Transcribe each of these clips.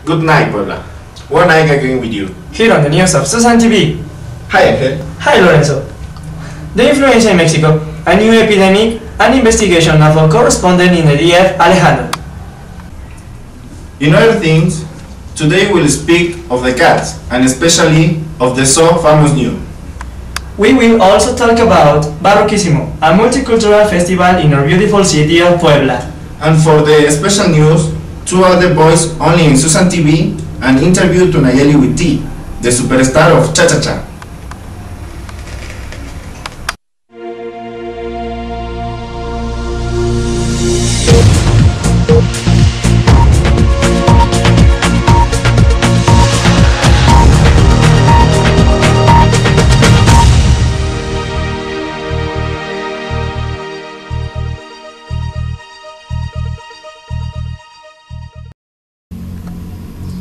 Good night, Puebla. One night again with you. Here on the news of Susan TV. Hi, Angel. Hi, Lorenzo. The influenza in Mexico, a new epidemic, an investigation of a correspondent in the DF, Alejandro. In other things, today we'll speak of the cats, and especially of the so famous new. We will also talk about Barroquísimo, a multicultural festival in our beautiful city of Puebla. And for the special news, two other boys only in Susan TV, an interview to Nayeli with T, the superstar of Cha-Cha-Cha.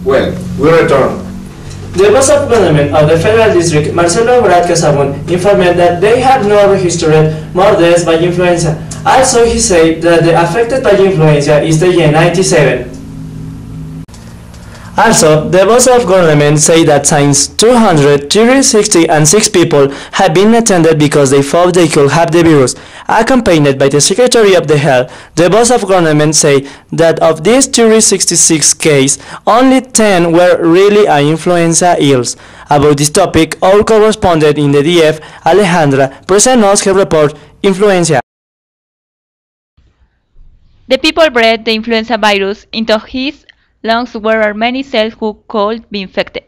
Well, we return. The boss of government of the federal district, Marcelo Brad Casabon, informed that they had not registered more deaths by influenza. Also, he said that the affected by influenza is the N97. Also, the boss of government said that since 266 people have been attended because they thought they could have the virus. Accompanied by the Secretary of the Health, the boss of government said that of these 266 cases, only 10 were really influenza ills. About this topic, our correspondent in the DF, Alejandra, presents us her report, Influenza. The people breathed the influenza virus into his lungs where are many cells who could be infected.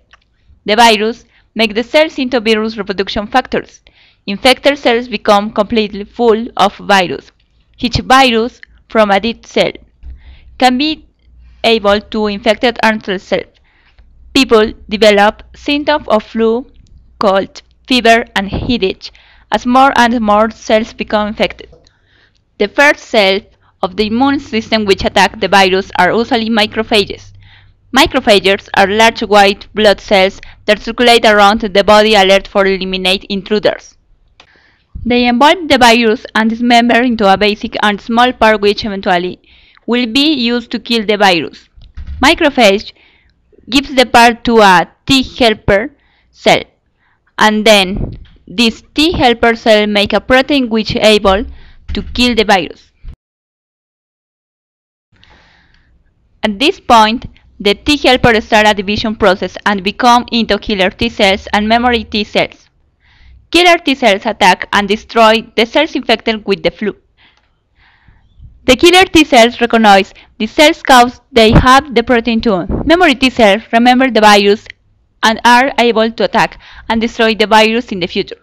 The virus makes the cells into virus reproduction factors. Infected cells become completely full of virus. Each virus from a dead cell can be able to infect another cell. People develop symptoms of flu, cold, fever, and headache as more and more cells become infected. The first cells of the immune system which attack the virus are usually macrophages. Macrophages are large white blood cells that circulate around the body alert for eliminate intruders. They involve the virus and dismember into a basic and small part which eventually will be used to kill the virus. Macrophage gives the part to a T helper cell, and then this T helper cell make a protein which is able to kill the virus. At this point, the T helper start a division process and become into killer T cells and memory T cells. Killer T cells attack and destroy the cells infected with the flu. The killer T cells recognize the cells cause they have the protein too. Memory T cells remember the virus and are able to attack and destroy the virus in the future.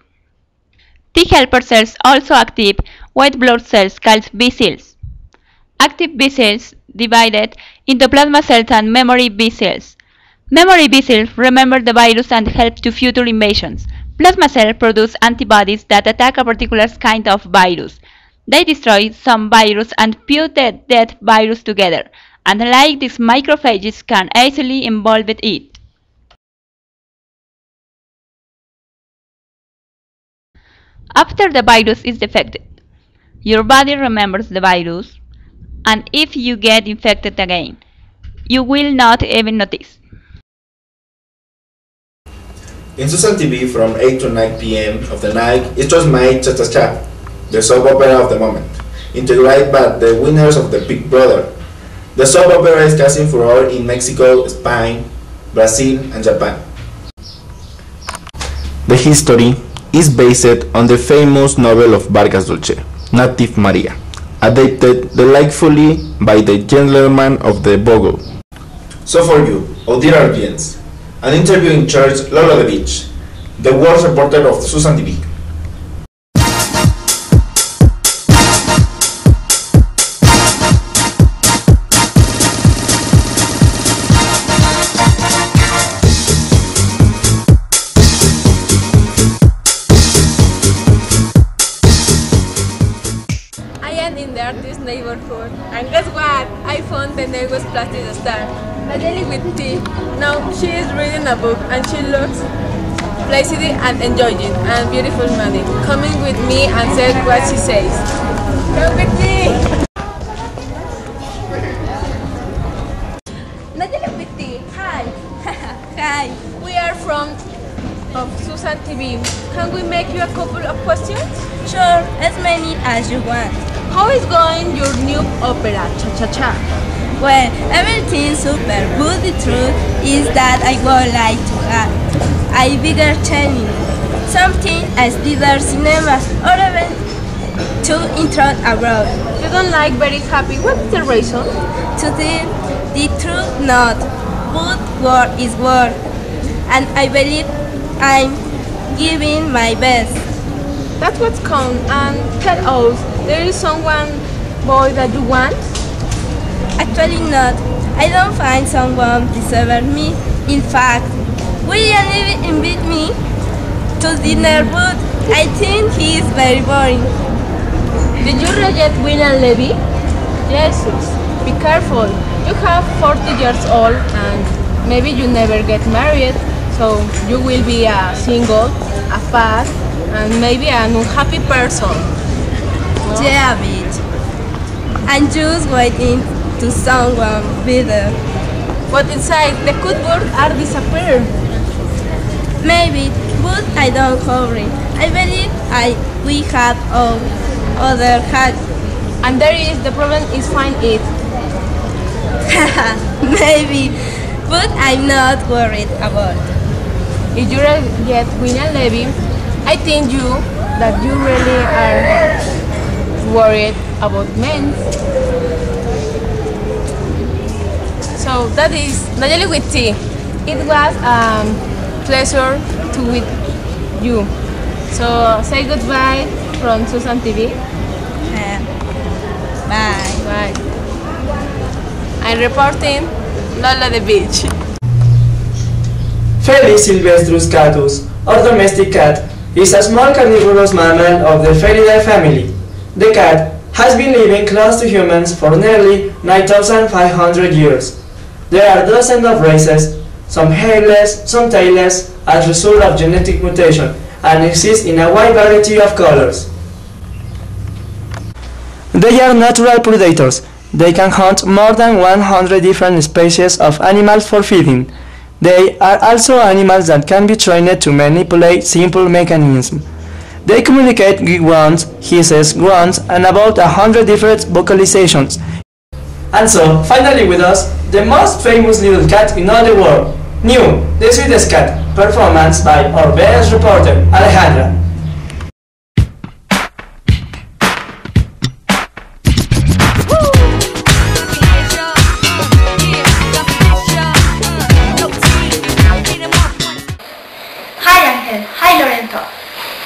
T helper cells also active white blood cells called B cells. Active B cells divided into plasma cells and memory B cells. Memory B cells remember the virus and help to future invasions. Plasma cells produce antibodies that attack a particular kind of virus. They destroy some virus and put the dead virus together, and like these macrophages can easily involve it. After the virus is defected, your body remembers the virus, and if you get infected again, you will not even notice. In Susan TV from 8 to 9 p.m. of the night, it was my Cha-Cha-Cha, the soap opera of the moment, integrated by the winners of the Big Brother. The soap opera is casting furore in Mexico, Spain, Brazil, and Japan. The history is based on the famous novel of Vargas Dulce, Native Maria, adapted delightfully by the gentleman of the Bogo. So for you, oh dear audience, an interview in church Lola the Beach, the world reporter of Susan TV. I am in the artist neighborhood, and guess what? I found the neighbor's plastic star, Nayeli with tea. Now she is reading a book and she looks placid and enjoying and beautiful money. Coming with me and said what she says. Come with me! Nayeli with tea. Kitty. Hi. Hi. We are from of Susan TV. Can we make you a couple of questions? Sure, as many as you want. How is going your new opera, Cha Cha Cha? Well, everything's super, but the truth is that I would like to have a bigger channel. Something as bigger cinemas or even to intro abroad. You don't like very happy. What's the reason? To tell the truth, not. But word is word. And I believe I'm giving my best. That's what's count. And tell us, there is someone boy that you want? Actually not. I don't find someone deserves me. In fact, William invited me to dinner, but I think he is very boring. Did you reject William Levy? Jesus, be careful. You have 40 years old and maybe you never get married, so you will be a single, a fat, and maybe an unhappy person. No? Yeah, bitch. I'm just waiting to someone better. But inside, the good birds are disappeared. Maybe, but I don't worry. I believe we have all other hat. And there is, the problem is find it. Maybe, but I'm not worried about it. If you get William Levy, I think that you really are worried about men. So that is Nayeli with tea. It was a pleasure to with you. So say goodbye from Susan TV. Bye. Bye. I'm reporting Lola the beach. Felis sylvestrus catus, or domestic cat, is a small carnivorous mammal of the Felidae family. The cat has been living close to humans for nearly 9,500 years. There are dozens of races, some hairless, some tailless, as a result of genetic mutation, and exist in a wide variety of colors. They are natural predators. They can hunt more than 100 different species of animals for feeding. They are also animals that can be trained to manipulate simple mechanisms. They communicate with grunts, hisses, grunts, and about 100 different vocalizations. And so, finally with us, the most famous little cat in all the world, New, the sweetest cat, performance by our best reporter, Alejandra. Hi Lorenzo.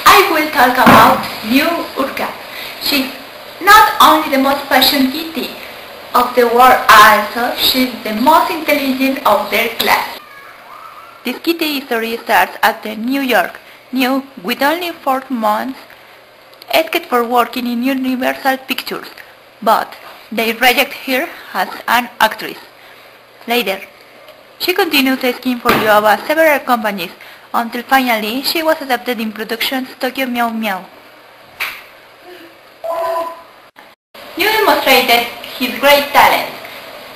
I will talk about New Urca. She's not only the most fashion kitty of the world, also she's the most intelligent of their class. This kitty history starts at the New York. New, with only 4 months, asked for working in Universal Pictures, but they reject her as an actress. Later, she continued asking for job at several companies, until finally she was adopted in productions Tokyo Meow Meow. New demonstrated his great talent.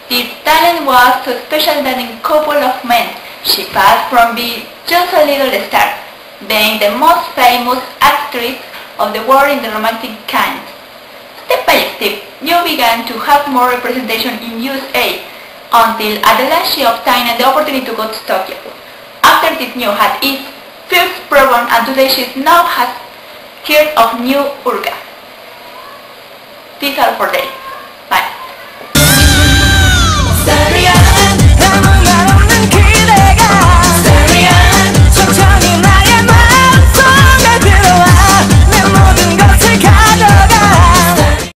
This talent was so special that in a couple of months she passed from being just a little star, being the most famous actress of the world in the romantic kind. Step by step, New began to have more representation in USA, until at the last she obtained the opportunity to go to Tokyo. After this, New had its first program, and today she now has heard of New Urca. These are for today. Bye.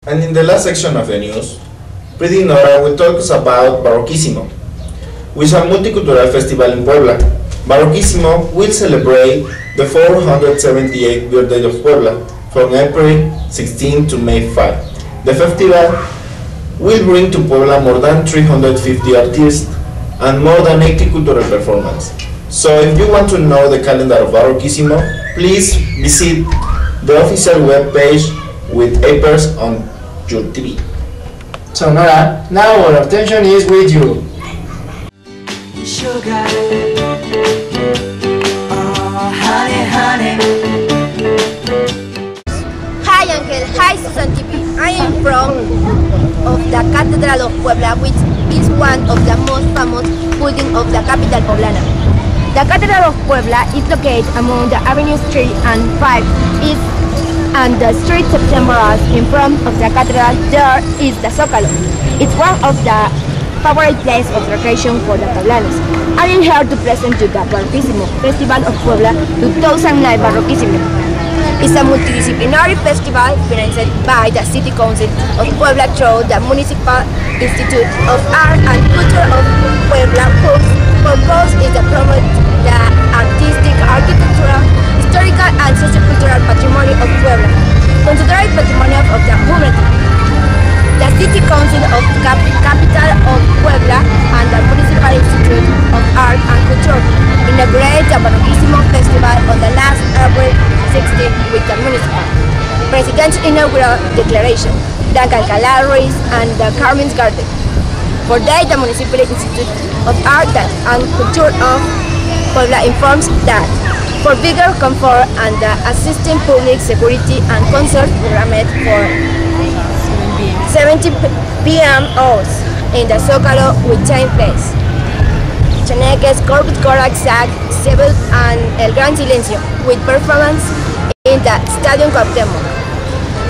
And in the last section of the news, Pretty Nora will talk us about Barroquísimo, which is a multicultural festival in Puebla. Barroquísimo will celebrate the 478th birthday of Puebla from April 16 to May 5. The festival will bring to Puebla more than 350 artists and more than 80 cultural performances. So if you want to know the calendar of Barroquísimo, please visit the official web page with appears on your TV. So Nora, now our attention is with you. Sugar, oh honey, honey. Hi Angel, hi Susan TV. I am from of the Cathedral of Puebla, which is one of the most famous buildings of the capital Poblana. The Cathedral of Puebla is located among the Avenue Street and 5 East and the street September in front of the cathedral. There is the Zócalo. It's one of the favorite place of recreation for the Poblanos. I am here to present you the Barroquísimo Festival of Puebla 2009 Barroquísimo. It's a multidisciplinary festival financed by the City Council of Puebla through the Municipal Institute of Art and Culture of Puebla, whose purpose is to promote the artistic, architectural, historical and sociocultural patrimony of Puebla, considered patrimonio of the humanity. The City Council of Capital of Puebla and the Municipal Institute of Art and Culture inaugurated the Barroquísimo Festival on the last April 16 with the Municipal President's inaugural declaration, the Alcalá Ruiz and the Carmen's Garden. For that, the Municipal Institute of Art and Culture of Puebla informs that for bigger comfort and the assisting public security and concert programmed for 70 p.m. hours in the Zócalo will take place. Chaneques, Corpus Corax, Sac, Sebel and El Gran Silencio with performance in the Stadium Cuauhtémoc.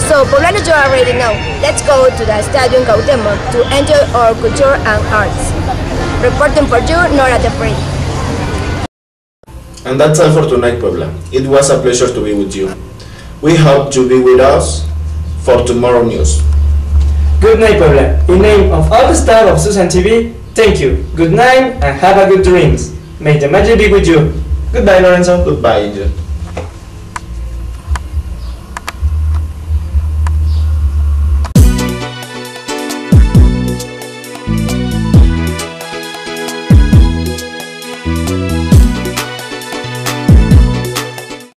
So, Poblanos, you already know. Let's go to the Stadium Cuauhtémoc to enjoy our culture and arts. Reporting for you, Nora the Free. And that's all for tonight, Puebla. It was a pleasure to be with you. We hope you be with us for tomorrow news. Good night, Puebla. In name of all the staff of Susan TV, thank you. Good night and have a good dreams. May the magic be with you. Goodbye, Lorenzo. Goodbye, Angel.